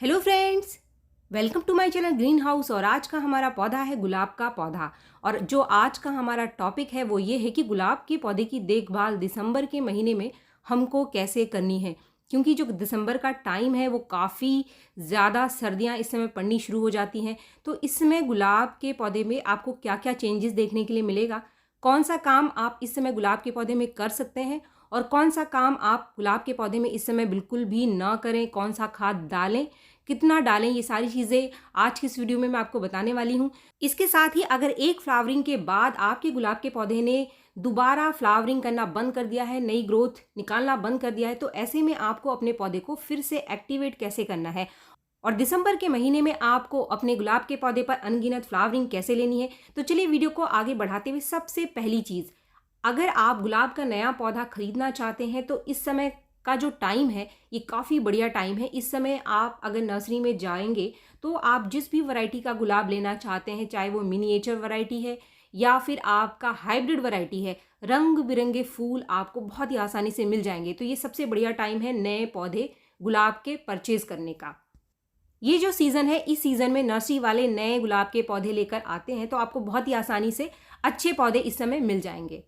Hello friends, welcome to my channel Green House. और आज का हमारा पौधा है गुलाब का पौधा। और जो आज का हमारा टॉपिक है वो ये है कि गुलाब के पौधे की देखभाल दिसंबर के महीने में हमको कैसे करनी है। क्योंकि जो दिसंबर का टाइम है वो काफ़ी ज़्यादा सर्दियां इस समय पड़नी शुरू हो जाती हैं। तो इस समय गुलाब के पौधे में आपको क्या क्या चेंजेस देखने के लिए मिलेगा, कौन सा काम आप इस समय गुलाब के पौधे में कर सकते हैं और कौन सा काम आप गुलाब के पौधे में इस समय बिल्कुल भी ना करें, कौन सा खाद डालें, कितना डालें, ये सारी चीज़ें आज की इस वीडियो में मैं आपको बताने वाली हूँ। इसके साथ ही अगर एक फ्लावरिंग के बाद आपके गुलाब के पौधे ने दोबारा फ्लावरिंग करना बंद कर दिया है, नई ग्रोथ निकालना बंद कर दिया है, तो ऐसे में आपको अपने पौधे को फिर से एक्टिवेट कैसे करना है और दिसंबर के महीने में आपको अपने गुलाब के पौधे पर अनगिनत फ्लावरिंग कैसे लेनी है। तो चलिए वीडियो को आगे बढ़ाते हुए सबसे पहली चीज़, अगर आप गुलाब का नया पौधा खरीदना चाहते हैं तो इस समय का जो टाइम है ये काफ़ी बढ़िया टाइम है। इस समय आप अगर नर्सरी में जाएंगे तो आप जिस भी वैरायटी का गुलाब लेना चाहते हैं, चाहे वो मिनिएचर वैरायटी है या फिर आपका हाइब्रिड वैरायटी है, रंग बिरंगे फूल आपको बहुत ही आसानी से मिल जाएंगे। तो ये सबसे बढ़िया टाइम है नए पौधे गुलाब के परचेज करने का। ये जो सीज़न है, इस सीज़न में नर्सरी वाले नए गुलाब के पौधे लेकर आते हैं तो आपको बहुत ही आसानी से अच्छे पौधे इस समय मिल जाएंगे।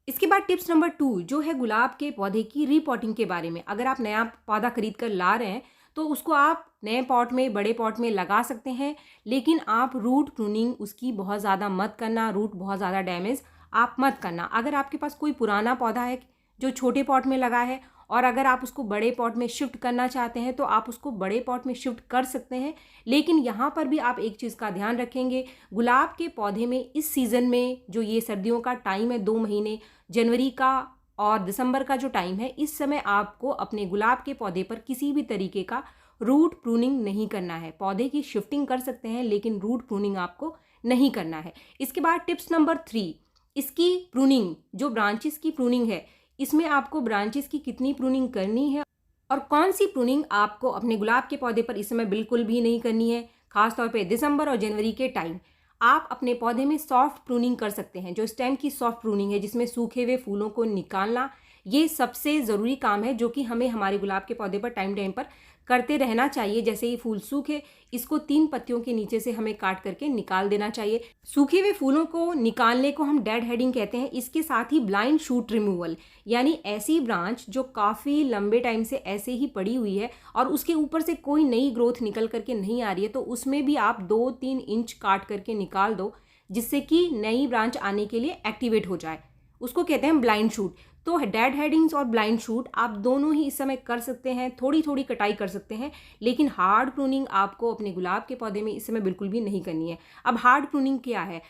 इसके बाद टिप्स नंबर 2 जो है गुलाब के पौधे की रीपॉटिंग के बारे में। अगर आप नया पौधा खरीद कर ला रहे हैं तो उसको आप नए पॉट में, बड़े पॉट में लगा सकते हैं, लेकिन आप रूट प्रूनिंग उसकी बहुत ज़्यादा मत करना, रूट बहुत ज़्यादा डैमेज आप मत करना। अगर आपके पास कोई पुराना पौधा है जो छोटे पॉट में लगा है और अगर आप उसको बड़े पॉट में शिफ्ट करना चाहते हैं तो आप उसको बड़े पॉट में शिफ्ट कर सकते हैं, लेकिन यहाँ पर भी आप एक चीज़ का ध्यान रखेंगे, गुलाब के पौधे में इस सीज़न में जो ये सर्दियों का टाइम है, 2 महीने जनवरी का और दिसंबर का जो टाइम है, इस समय आपको अपने गुलाब के पौधे पर किसी भी तरीके का रूट प्रूनिंग नहीं करना है। पौधे की शिफ्टिंग कर सकते हैं लेकिन रूट प्रूनिंग आपको नहीं करना है। इसके बाद टिप्स नंबर 3, इसकी प्रूनिंग, जो ब्रांचेस की प्रूनिंग है, इसमें आपको ब्रांचेस की कितनी प्रूनिंग करनी है और कौन सी प्रूनिंग आपको अपने गुलाब के पौधे पर इस समय बिल्कुल भी नहीं करनी है। खासतौर पे दिसंबर और जनवरी के टाइम आप अपने पौधे में सॉफ्ट प्रूनिंग कर सकते हैं। जो स्टेम की सॉफ्ट प्रूनिंग है जिसमें सूखे हुए फूलों को निकालना, ये सबसे ज़रूरी काम है जो कि हमें हमारे गुलाब के पौधे पर टाइम टाइम पर करते रहना चाहिए। जैसे ही फूल सूखे, इसको 3 पत्तियों के नीचे से हमें काट करके निकाल देना चाहिए। सूखे हुए फूलों को निकालने को हम डेड हेडिंग कहते हैं। इसके साथ ही ब्लाइंड शूट रिमूवल, यानी ऐसी ब्रांच जो काफ़ी लंबे टाइम से ऐसे ही पड़ी हुई है और उसके ऊपर से कोई नई ग्रोथ निकल करके नहीं आ रही है, तो उसमें भी आप 2-3 इंच काट करके निकाल दो, जिससे कि नई ब्रांच आने के लिए एक्टिवेट हो जाए। उसको कहते हैं ब्लाइंड शूट। तो डेड हेडिंग्स और ब्लाइंड शूट आप दोनों ही इस समय कर सकते हैं, थोड़ी थोड़ी कटाई कर सकते हैं, लेकिन हार्ड प्रूनिंग आपको अपने गुलाब के पौधे में इस समय बिल्कुल भी नहीं करनी है। अब हार्ड प्रूनिंग क्या है?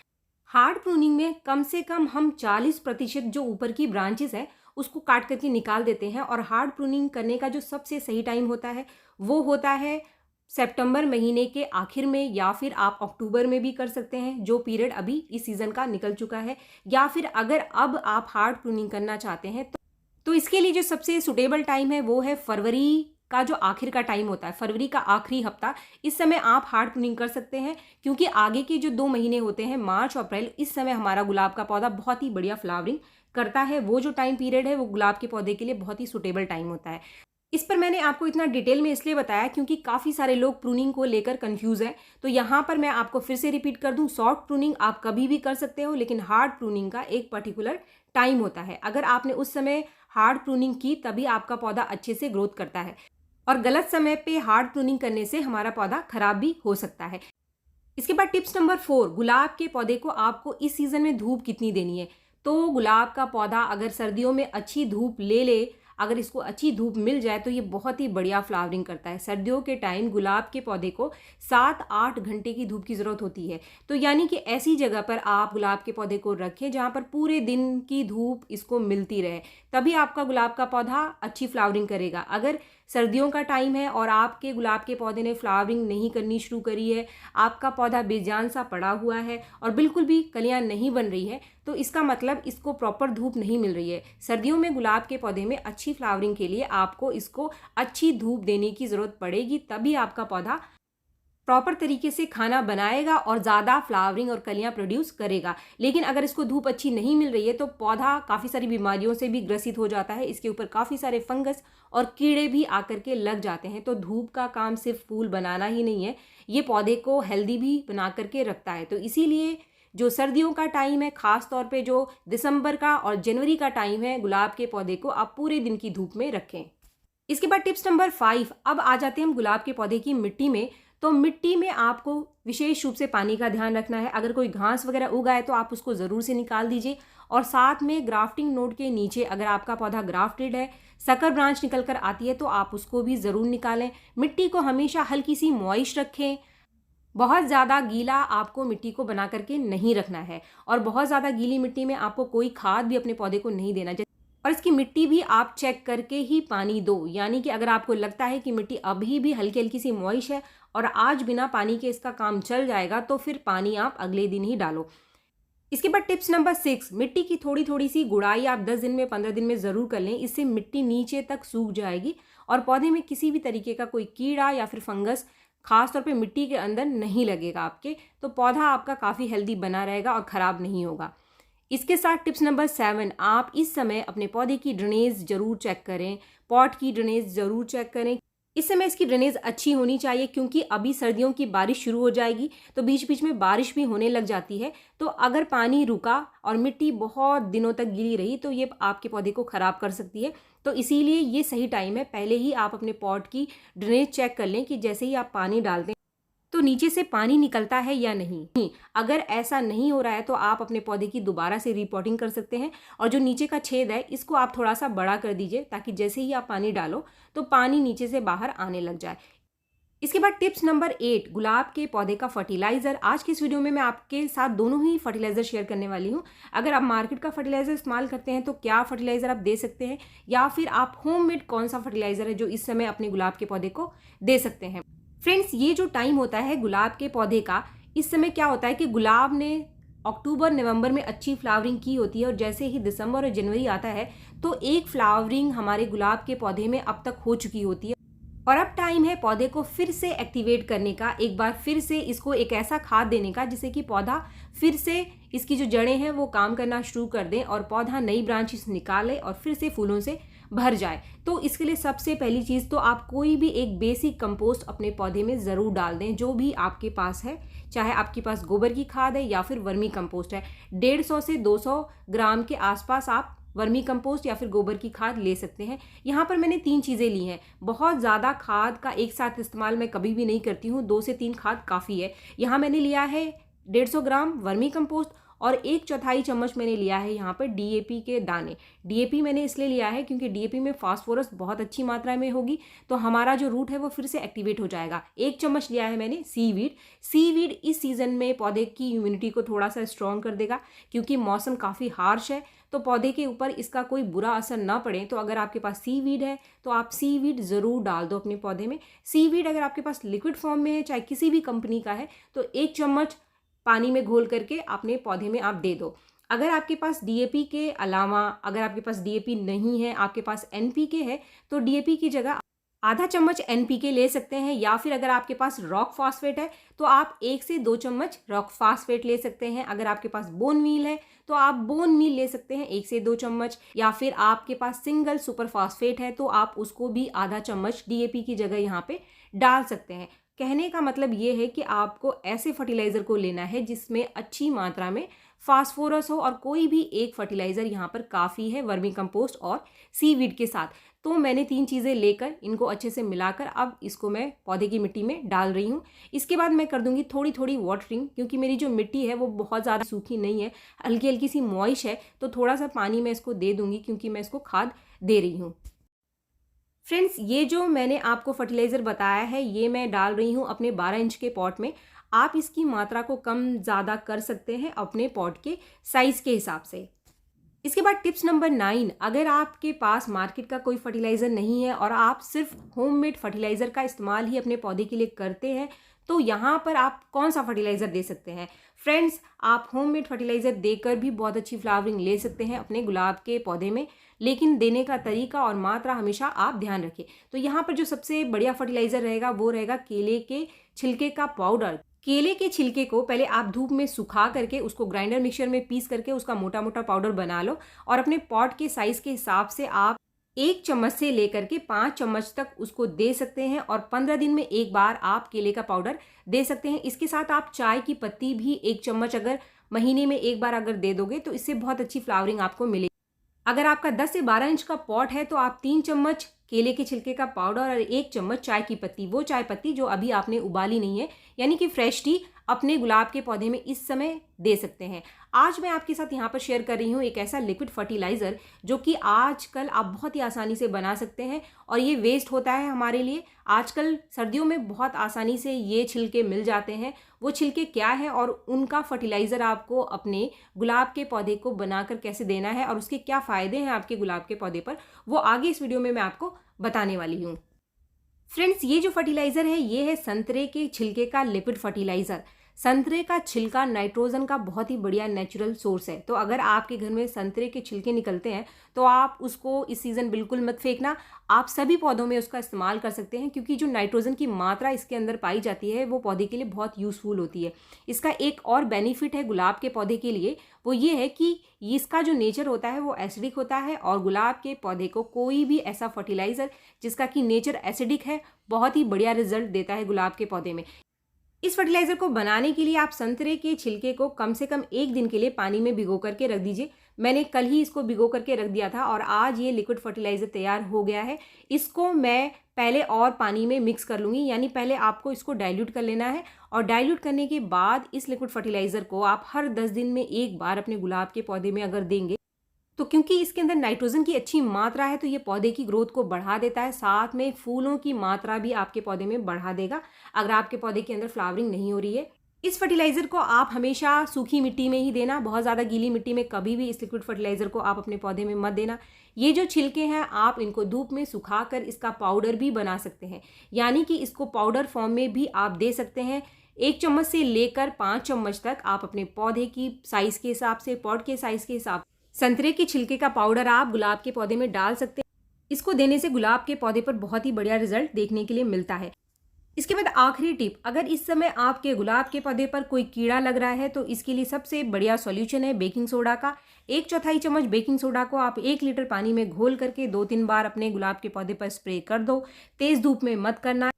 हार्ड प्रूनिंग में कम से कम हम 40% जो ऊपर की ब्रांचेस है उसको काट करके निकाल देते हैं। और हार्ड प्रूनिंग करने का जो सबसे सही टाइम होता है वो होता है सितंबर महीने के आखिर में, या फिर आप अक्टूबर में भी कर सकते हैं, जो पीरियड अभी इस सीज़न का निकल चुका है। या फिर अगर अब आप हार्ड प्रूनिंग करना चाहते हैं तो इसके लिए जो सबसे सुटेबल टाइम है वो है फरवरी का जो आखिर का टाइम होता है, फरवरी का आखिरी हफ्ता। इस समय आप हार्ड प्रूनिंग कर सकते हैं, क्योंकि आगे के जो 2 महीने होते हैं, मार्च और अप्रैल, इस समय हमारा गुलाब का पौधा बहुत ही बढ़िया फ्लावरिंग करता है। वो जो टाइम पीरियड है वो गुलाब के पौधे के लिए बहुत ही सुटेबल टाइम होता है। इस पर मैंने आपको इतना डिटेल में इसलिए बताया क्योंकि काफ़ी सारे लोग प्रूनिंग को लेकर कंफ्यूज हैं। तो यहाँ पर मैं आपको फिर से रिपीट कर दूँ, सॉफ्ट प्रूनिंग आप कभी भी कर सकते हो, लेकिन हार्ड प्रूनिंग का एक पर्टिकुलर टाइम होता है। अगर आपने उस समय हार्ड प्रूनिंग की तभी आपका पौधा अच्छे से ग्रोथ करता है, और गलत समय पे हार्ड प्रूनिंग करने से हमारा पौधा खराब भी हो सकता है। इसके बाद टिप्स नंबर 4, गुलाब के पौधे को आपको इस सीज़न में धूप कितनी देनी है। तो गुलाब का पौधा अगर सर्दियों में अच्छी धूप ले ले, अगर इसको अच्छी धूप मिल जाए तो ये बहुत ही बढ़िया फ्लावरिंग करता है। सर्दियों के टाइम गुलाब के पौधे को 7-8 घंटे की धूप की ज़रूरत होती है। तो यानी कि ऐसी जगह पर आप गुलाब के पौधे को रखें जहाँ पर पूरे दिन की धूप इसको मिलती रहे, तभी आपका गुलाब का पौधा अच्छी फ्लावरिंग करेगा। अगर सर्दियों का टाइम है और आपके गुलाब के पौधे ने फ्लावरिंग नहीं करनी शुरू करी है, आपका पौधा बेजान सा पड़ा हुआ है और बिल्कुल भी कलियां नहीं बन रही है, तो इसका मतलब इसको प्रॉपर धूप नहीं मिल रही है। सर्दियों में गुलाब के पौधे में अच्छी फ्लावरिंग के लिए आपको इसको अच्छी धूप देने की ज़रूरत पड़ेगी, तभी आपका पौधा प्रॉपर तरीके से खाना बनाएगा और ज़्यादा फ्लावरिंग और कलियां प्रोड्यूस करेगा। लेकिन अगर इसको धूप अच्छी नहीं मिल रही है तो पौधा काफ़ी सारी बीमारियों से भी ग्रसित हो जाता है। इसके ऊपर काफ़ी सारे फंगस और कीड़े भी आकर के लग जाते हैं। तो धूप का काम सिर्फ फूल बनाना ही नहीं है, ये पौधे को हेल्दी भी बना करके रखता है। तो इसीलिए जो सर्दियों का टाइम है, ख़ास तौर पे जो दिसंबर का और जनवरी का टाइम है, गुलाब के पौधे को आप पूरे दिन की धूप में रखें। इसके बाद टिप्स नंबर 5, अब आ जाते हैं हम गुलाब के पौधे की मिट्टी में। तो मिट्टी में आपको विशेष रूप से पानी का ध्यान रखना है। अगर कोई घास वगैरह उगा है तो आप उसको ज़रूर से निकाल दीजिए। और साथ में ग्राफ्टिंग नोड के नीचे अगर आपका पौधा ग्राफ्टेड है, सकर ब्रांच निकल कर आती है तो आप उसको भी ज़रूर निकालें। मिट्टी को हमेशा हल्की सी मॉइस्ट रखें। बहुत ज़्यादा गीला आपको मिट्टी को बना करके नहीं रखना है, और बहुत ज़्यादा गीली मिट्टी में आपको कोई खाद भी अपने पौधे को नहीं देना चाहिए। और इसकी मिट्टी भी आप चेक करके ही पानी दो, यानी कि अगर आपको लगता है कि मिट्टी अभी भी हल्की हल्की सी मॉइस्ट है और आज बिना पानी के इसका काम चल जाएगा, तो फिर पानी आप अगले दिन ही डालो। इसके बाद टिप्स नंबर 6, मिट्टी की थोड़ी थोड़ी सी गुड़ाई आप 10 दिन में 15 दिन में ज़रूर कर लें। इससे मिट्टी नीचे तक सूख जाएगी और पौधे में किसी भी तरीके का कोई कीड़ा या फिर फंगस खास तौर पे मिट्टी के अंदर नहीं लगेगा आपके। तो पौधा आपका काफ़ी हेल्दी बना रहेगा और ख़राब नहीं होगा। इसके साथ टिप्स नंबर 7, आप इस समय अपने पौधे की ड्रेनेज ज़रूर चेक करें, पॉट की ड्रेनेज ज़रूर चेक करें। इस समय इसकी ड्रेनेज अच्छी होनी चाहिए, क्योंकि अभी सर्दियों की बारिश शुरू हो जाएगी तो बीच बीच में बारिश भी होने लग जाती है। तो अगर पानी रुका और मिट्टी बहुत दिनों तक गीली रही तो ये आपके पौधे को ख़राब कर सकती है। तो इसीलिए ये सही टाइम है, पहले ही आप अपने पॉट की ड्रेनेज चेक कर लें कि जैसे ही आप पानी डालते हैं तो नीचे से पानी निकलता है या नहीं। अगर ऐसा नहीं हो रहा है तो आप अपने पौधे की दोबारा से रिपोर्टिंग कर सकते हैं, और जो नीचे का छेद है इसको आप थोड़ा सा बड़ा कर दीजिए, ताकि जैसे ही आप पानी डालो तो पानी नीचे से बाहर आने लग जाए। इसके बाद टिप्स नंबर 8, गुलाब के पौधे का फर्टिलाइज़र। आज की इस वीडियो में मैं आपके साथ दोनों ही फर्टिलाइज़र शेयर करने वाली हूँ। अगर आप मार्केट का फर्टिलाइज़र इस्तेमाल करते हैं तो क्या फर्टिलाइज़र आप दे सकते हैं, या फिर आप होममेड कौन सा फर्टिलाइज़र है जो इस समय अपने गुलाब के पौधे को दे सकते हैं। फ्रेंड्स, ये जो टाइम होता है गुलाब के पौधे का, इस समय क्या होता है कि गुलाब ने अक्टूबर नवंबर में अच्छी फ्लावरिंग की होती है, और जैसे ही दिसंबर और जनवरी आता है तो एक फ्लावरिंग हमारे गुलाब के पौधे में अब तक हो चुकी होती है। और अब टाइम है पौधे को फिर से एक्टिवेट करने का, एक बार फिर से इसको एक ऐसा खाद देने का जिससे कि पौधा फिर से, इसकी जो जड़ें हैं वो काम करना शुरू कर दें और पौधा नई ब्रांचेस निकाले और फिर से फूलों से भर जाए। तो इसके लिए सबसे पहली चीज़ तो आप कोई भी एक बेसिक कंपोस्ट अपने पौधे में ज़रूर डाल दें, जो भी आपके पास है। चाहे आपके पास गोबर की खाद है या फिर वर्मी कंपोस्ट है, 150 से 200 ग्राम के आसपास आप वर्मी कंपोस्ट या फिर गोबर की खाद ले सकते हैं। यहाँ पर मैंने 3 चीज़ें ली हैं। बहुत ज़्यादा खाद का एक साथ इस्तेमाल मैं कभी भी नहीं करती हूँ, 2 से 3 खाद काफ़ी है। यहाँ मैंने लिया है 150 ग्राम वर्मी कंपोस्ट और 1/4 चम्मच मैंने लिया है यहाँ पर DAP के दाने। DAP मैंने इसलिए लिया है क्योंकि DAP में फास्फोरस बहुत अच्छी मात्रा में होगी, तो हमारा जो रूट है वो फिर से एक्टिवेट हो जाएगा। 1 चम्मच लिया है मैंने सीवीड। सीवीड इस सीज़न में पौधे की इम्यूनिटी को थोड़ा सा स्ट्रॉन्ग कर देगा, क्योंकि मौसम काफ़ी हार्श है, तो पौधे के ऊपर इसका कोई बुरा असर ना पड़े। तो अगर आपके पास सीवीड है तो आप सीवीड ज़रूर डाल दो अपने पौधे में। सीवीड अगर आपके पास लिक्विड फॉर्म में है, चाहे किसी भी कंपनी का है, तो 1 चम्मच पानी में घोल करके अपने पौधे में आप दे दो। अगर आपके पास DAP के अलावा, अगर आपके पास DAP नहीं है, आपके पास NPK है, तो DAP की जगह आधा चम्मच NPK ले सकते हैं, या फिर अगर आपके पास रॉक फॉस्फेट है तो आप 1 से 2 चम्मच रॉक फॉस्फेट ले सकते हैं। अगर आपके पास बोन मील है तो आप बोन मील ले सकते हैं 1 से 2 चम्मच, या फिर आपके पास सिंगल सुपर फॉस्फेट है तो आप उसको भी आधा चम्मच DAP की जगह यहाँ पे डाल सकते हैं। कहने का मतलब ये है कि आपको ऐसे फर्टिलाइज़र को लेना है जिसमें अच्छी मात्रा में फास्फोरस हो, और कोई भी एक फर्टिलाइज़र यहाँ पर काफ़ी है वर्मी कंपोस्ट और सीवीड के साथ। तो मैंने 3 चीज़ें लेकर इनको अच्छे से मिलाकर अब इसको मैं पौधे की मिट्टी में डाल रही हूँ। इसके बाद मैं कर दूँगी थोड़ी थोड़ी वाटरिंग, क्योंकि मेरी जो मिट्टी है वो बहुत ज़्यादा सूखी नहीं है, हल्की हल्की सी मॉइश है, तो थोड़ा सा पानी मैं इसको दे दूँगी क्योंकि मैं इसको खाद दे रही हूँ। फ्रेंड्स, ये जो मैंने आपको फर्टिलाइज़र बताया है ये मैं डाल रही हूँ अपने 12 इंच के पॉट में। आप इसकी मात्रा को कम ज़्यादा कर सकते हैं अपने पॉट के साइज़ के हिसाब से। इसके बाद टिप्स नंबर 9, अगर आपके पास मार्केट का कोई फर्टिलाइज़र नहीं है और आप सिर्फ होममेड फर्टिलाइज़र का इस्तेमाल ही अपने पौधे के लिए करते हैं, तो यहाँ पर आप कौन सा फर्टिलाइज़र दे सकते हैं? फ्रेंड्स, आप होममेड फर्टिलाइज़र देकर भी बहुत अच्छी फ्लावरिंग ले सकते हैं अपने गुलाब के पौधे में, लेकिन देने का तरीका और मात्रा हमेशा आप ध्यान रखें। तो यहाँ पर जो सबसे बढ़िया फर्टिलाइज़र रहेगा वो रहेगा केले के छिलके का पाउडर। केले के छिलके को पहले आप धूप में सुखा करके उसको ग्राइंडर मिक्सचर में पीस करके उसका मोटा मोटा पाउडर बना लो और अपने पॉट के साइज़ के हिसाब से आप 1 चम्मच से लेकर के 5 चम्मच तक उसको दे सकते हैं और 15 दिन में एक बार आप केले का पाउडर दे सकते हैं। इसके साथ आप चाय की पत्ती भी 1 चम्मच अगर महीने में एक बार अगर दे दोगे तो इससे बहुत अच्छी फ्लावरिंग आपको मिलेगी। अगर आपका 10 से 12 इंच का पॉट है तो आप 3 चम्मच केले के छिलके का पाउडर और 1 चम्मच चाय की पत्ती, वो चाय पत्ती जो अभी आपने उबाली नहीं है, यानी कि फ्रेश टी, अपने गुलाब के पौधे में इस समय दे सकते हैं। आज मैं आपके साथ यहाँ पर शेयर कर रही हूँ एक ऐसा लिक्विड फर्टिलाइज़र जो कि आजकल आप बहुत ही आसानी से बना सकते हैं और ये वेस्ट होता है हमारे लिए। आजकल सर्दियों में बहुत आसानी से ये छिलके मिल जाते हैं। वो छिलके क्या है और उनका फर्टिलाइज़र आपको अपने गुलाब के पौधे को बनाकर कैसे देना है और उसके क्या फ़ायदे हैं आपके गुलाब के पौधे पर, वो आगे इस वीडियो में मैं आपको बताने वाली हूँ। फ्रेंड्स, ये जो फर्टिलाइज़र है ये है संतरे के छिलके का लिक्विड फर्टिलाइज़र। संतरे का छिलका नाइट्रोजन का बहुत ही बढ़िया नेचुरल सोर्स है। तो अगर आपके घर में संतरे के छिलके निकलते हैं तो आप उसको इस सीज़न बिल्कुल मत फेंकना, आप सभी पौधों में उसका इस्तेमाल कर सकते हैं क्योंकि जो नाइट्रोजन की मात्रा इसके अंदर पाई जाती है वो पौधे के लिए बहुत यूज़फुल होती है। इसका एक और बेनिफिट है गुलाब के पौधे के लिए, वो ये है कि इसका जो नेचर होता है वो एसिडिक होता है और गुलाब के पौधे को कोई भी ऐसा फर्टिलाइज़र जिसका कि नेचर एसिडिक है बहुत ही बढ़िया रिजल्ट देता है गुलाब के पौधे में। इस फर्टिलाइज़र को बनाने के लिए आप संतरे के छिलके को कम से कम 1 दिन के लिए पानी में भिगो करके रख दीजिए। मैंने कल ही इसको भिगो करके रख दिया था और आज ये लिक्विड फर्टिलाइज़र तैयार हो गया है। इसको मैं पहले और पानी में मिक्स कर लूँगी, यानी पहले आपको इसको डाइल्यूट कर लेना है और डाइल्यूट करने के बाद इस लिक्विड फर्टिलाइज़र को आप हर 10 दिन में एक बार अपने गुलाब के पौधे में अगर देंगे तो क्योंकि इसके अंदर नाइट्रोजन की अच्छी मात्रा है तो ये पौधे की ग्रोथ को बढ़ा देता है, साथ में फूलों की मात्रा भी आपके पौधे में बढ़ा देगा अगर आपके पौधे के अंदर फ्लावरिंग नहीं हो रही है। इस फर्टिलाइज़र को आप हमेशा सूखी मिट्टी में ही देना, बहुत ज़्यादा गीली मिट्टी में कभी भी इस लिक्विड फर्टिलाइज़र को आप अपने पौधे में मत देना। ये जो छिलके हैं आप इनको धूप में सुखा कर इसका पाउडर भी बना सकते हैं, यानी कि इसको पाउडर फॉर्म में भी आप दे सकते हैं। 1 चम्मच से लेकर 5 चम्मच तक आप अपने पौधे की साइज़ के हिसाब से, पॉट के साइज़ के हिसाब संतरे के छिलके का पाउडर आप गुलाब के पौधे में डाल सकते हैं। इसको देने से गुलाब के पौधे पर बहुत ही बढ़िया रिजल्ट देखने के लिए मिलता है। इसके बाद आखिरी टिप, अगर इस समय आपके गुलाब के पौधे पर कोई कीड़ा लग रहा है तो इसके लिए सबसे बढ़िया सॉल्यूशन है बेकिंग सोडा का। 1/4 चम्मच बेकिंग सोडा को आप 1 लीटर पानी में घोल करके 2-3 बार अपने गुलाब के पौधे पर स्प्रे कर दो। तेज़ धूप में मत करना।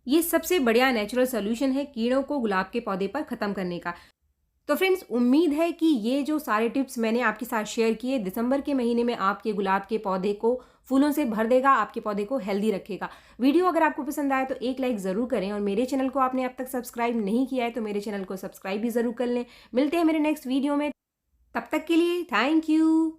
ये सबसे बढ़िया नेचुरल सॉल्यूशन है कीड़ों को गुलाब के पौधे पर ख़त्म करने का। तो फ्रेंड्स, उम्मीद है कि ये जो सारे टिप्स मैंने आपके साथ शेयर किए दिसंबर के महीने में आपके गुलाब के पौधे को फूलों से भर देगा, आपके पौधे को हेल्दी रखेगा। वीडियो अगर आपको पसंद आया तो एक लाइक ज़रूर करें और मेरे चैनल को आपने अब तक सब्सक्राइब नहीं किया है तो मेरे चैनल को सब्सक्राइब भी ज़रूर कर लें। मिलते हैं मेरे नेक्स्ट वीडियो में, तब तक के लिए थैंक यू।